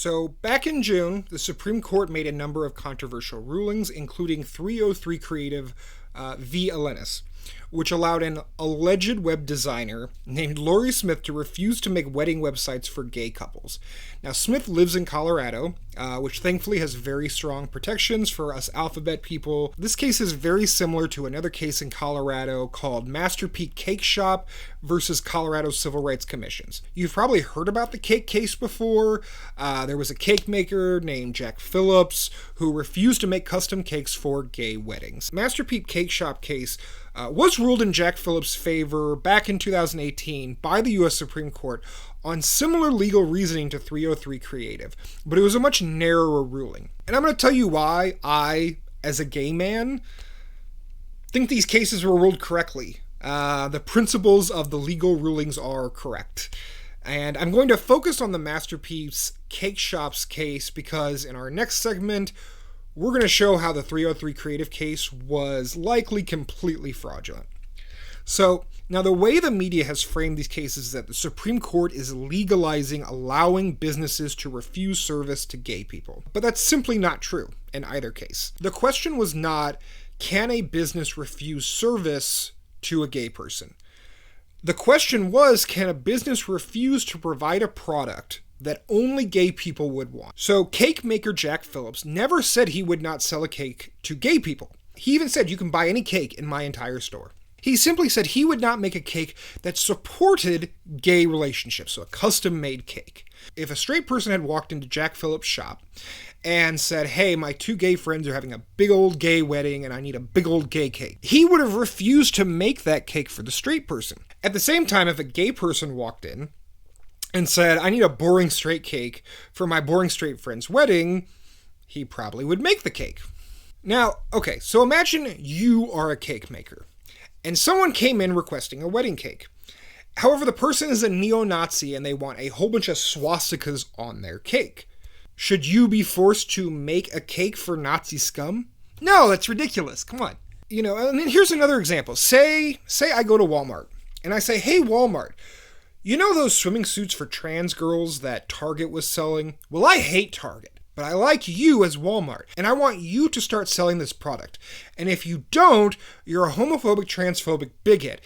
So back in June, the Supreme Court made a number of controversial rulings, including 303 Creative v. Elenis, which allowed an alleged web designer named Lori Smith to refuse to make wedding websites for gay couples. Now, Smith lives in Colorado, which thankfully has very strong protections for us alphabet people. This case is very similar to another case in Colorado called Masterpiece Cake Shop versus Colorado Civil Rights Commissions. You've probably heard about the cake case before. There was a cake maker named Jack Phillips who refused to make custom cakes for gay weddings. Masterpiece Cake Shop case was ruled in Jack Phillips' favor back in 2018 by the U.S. Supreme Court on similar legal reasoning to 303 Creative, but it was a much narrower ruling. And I'm going to tell you why I, as a gay man, think these cases were ruled correctly. The principles of the legal rulings are correct. And I'm going to focus on the Masterpiece Cake Shop's case because in our next segment, we're going to show how the 303 Creative case was likely completely fraudulent. So, now the way the media has framed these cases is that the Supreme Court is legalizing allowing businesses to refuse service to gay people. But that's simply not true in either case. The question was not, can a business refuse service to a gay person? The question was, can a business refuse to provide a product that only gay people would want? So cake maker Jack Phillips never said he would not sell a cake to gay people. He even said, you can buy any cake in my entire store. He simply said he would not make a cake that supported gay relationships, so a custom-made cake. If a straight person had walked into Jack Phillips' shop and said, hey, my two gay friends are having a big old gay wedding and I need a big old gay cake, he would have refused to make that cake for the straight person. At the same time, if a gay person walked in and said, I need a boring straight cake for my boring straight friend's wedding, he probably would make the cake. Now, okay, so imagine you are a cake maker and someone came in requesting a wedding cake. However, the person is a neo-Nazi and they want a whole bunch of swastikas on their cake. Should you be forced to make a cake for Nazi scum? No, that's ridiculous. Come on. You know, and then here's another example. Say I go to Walmart and I say, hey, Walmart, you know those swimming suits for trans girls that Target was selling? Well, I hate Target. But I like you as Walmart, and I want you to start selling this product. And if you don't, you're a homophobic, transphobic bigot.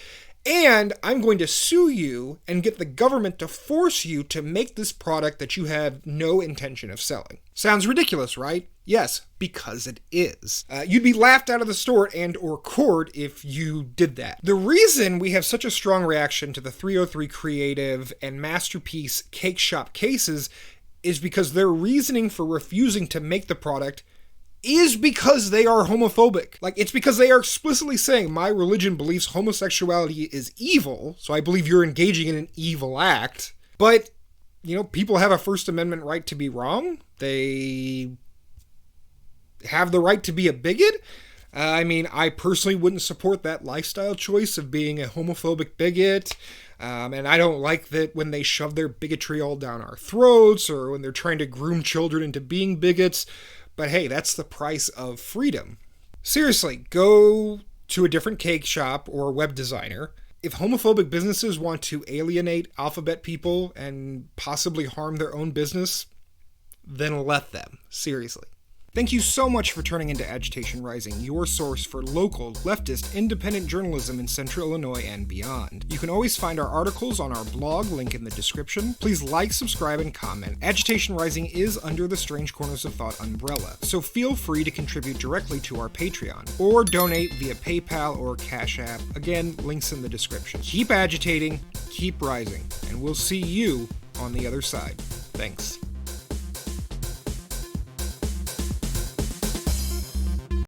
And I'm going to sue you and get the government to force you to make this product that you have no intention of selling. Sounds ridiculous, right? Yes, because it is. You'd be laughed out of the store and or court if you did that. The reason we have such a strong reaction to the 303 Creative and Masterpiece Cake Shop cases is because their reasoning for refusing to make the product is because they are homophobic. Like, it's because they are explicitly saying, my religion believes homosexuality is evil, so I believe you're engaging in an evil act. But, you know, people have a First Amendment right to be wrong. They have the right to be a bigot. I mean, I personally wouldn't support that lifestyle choice of being a homophobic bigot. And I don't like that when they shove their bigotry all down our throats or when they're trying to groom children into being bigots. But hey, that's the price of freedom. Seriously, go to a different cake shop or web designer. If homophobic businesses want to alienate alphabet people and possibly harm their own business, then let them. Seriously. Thank you so much for turning into Agitation Rising, your source for local, leftist, independent journalism in Central Illinois and beyond. You can always find our articles on our blog, link in the description. Please like, subscribe, and comment. Agitation Rising is under the Strange Corners of Thought umbrella, so feel free to contribute directly to our Patreon, or donate via PayPal or Cash App. Again, links in the description. Keep agitating, keep rising, and we'll see you on the other side. Thanks.